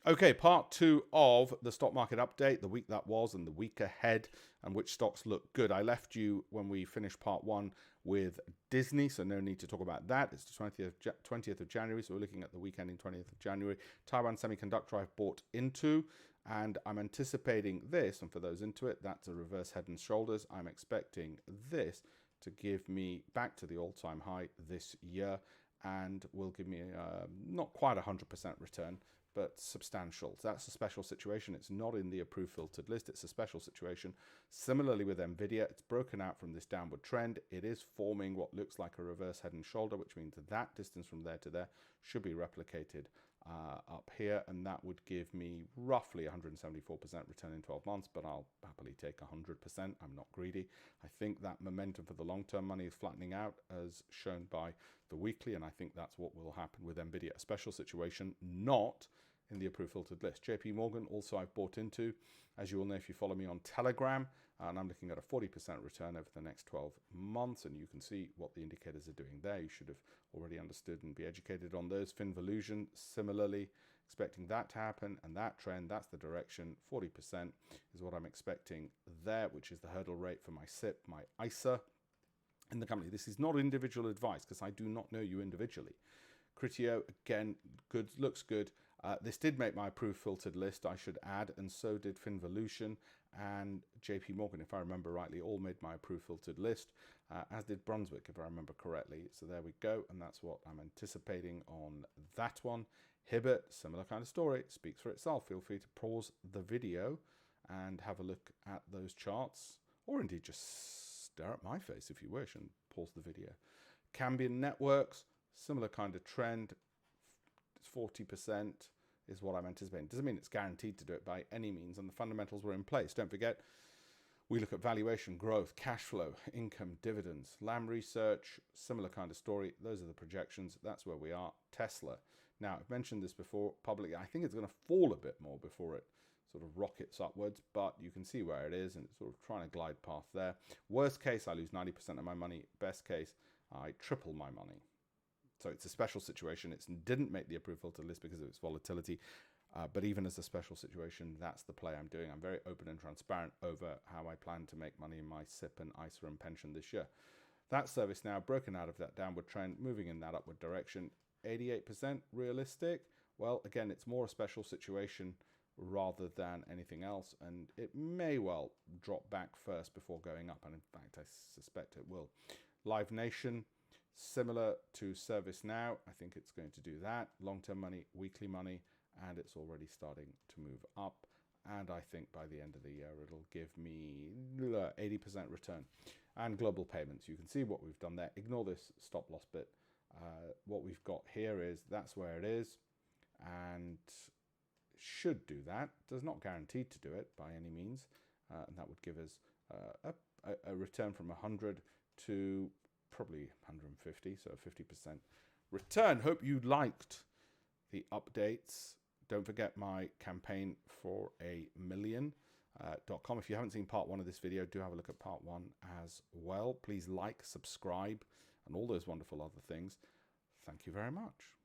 Okay, part two of the stock market update, the week that was and the week ahead, and which stocks look good. I left you when we finished part one with Disney, so no need to talk about that. It's the 20th of January, so we're looking at the week ending 20th of January. Taiwan Semiconductor I've bought into, and I'm anticipating this, and for those into it, that's a reverse head and shoulders. I'm expecting this to give me back to the all-time high this year, and will give me not quite 100% return, but substantial. So that's a special situation. It's not in the approved filtered list. It's a special situation. Similarly with Nvidia, it's broken out from this downward trend. It is forming what looks like a reverse head and shoulder, which means that distance from there to there should be replicated up here, and that would give me roughly 174% return in 12 months, but I'll happily take 100%. I'm not greedy. I think that momentum for the long-term money is flattening out as shown by the weekly, and I think that's what will happen with Nvidia. A special situation, not in the approved filtered list. JP Morgan also I've bought into, as you all know if you follow me on Telegram, and I'm looking at a 40% return over the next 12 months, and you can see what the indicators are doing there. You should have already understood and be educated on those. Finvolution, similarly, expecting that to happen, and that trend, that's the direction. 40% is what I'm expecting there, which is the hurdle rate for my SIP, my ISA in the company. This is not individual advice because I do not know you individually. Criteo, again, good, looks good. This did make my approved filtered list, I should add, and so did Finvolution and JP Morgan, if I remember rightly, all made my approved filtered list, as did Brunswick, if I remember correctly. So there we go, and that's what I'm anticipating on that one. Hibbett, similar kind of story, speaks for itself. Feel free to pause the video and have a look at those charts, or indeed just stare at my face if you wish and pause the video. Cambian Networks, similar kind of trend, 40% is what I'm anticipating. Doesn't mean it's guaranteed to do it by any means, and the fundamentals were in place. Don't forget, we look at valuation, growth, cash flow, income, dividends. Lam Research, similar kind of story. Those are the projections. That's where we are. Tesla. Now, I've mentioned this before publicly. I think it's going to fall a bit more before it sort of rockets upwards, but you can see where it is, and it's sort of trying to glide path there. Worst case, I lose 90% of my money. Best case, I triple my money. So it's a special situation. It didn't make the approved filter list because of its volatility. But even as a special situation, that's the play I'm doing. I'm very open and transparent over how I plan to make money in my SIP and ISA and pension this year. That service now broken out of that downward trend, moving in that upward direction. 88% realistic. Well, again, it's more a special situation rather than anything else. And it may well drop back first before going up. And in fact, I suspect it will. Live Nation. Similar to ServiceNow, I think it's going to do that. Long-term money, weekly money, and it's already starting to move up. And I think by the end of the year, it'll give me 80% return. And global payments, you can see what we've done there. Ignore this stop loss bit. What we've got here is that's where it is, and should do that. Does not guarantee to do it by any means, and that would give us a return from 100 to probably 150, so 50% return. Hope you liked the updates. Don't forget my campaign for $1,000,000.com. If you haven't seen part one of this video, do have a look at part one as well. Please like, subscribe, and all those wonderful other things. Thank you very much.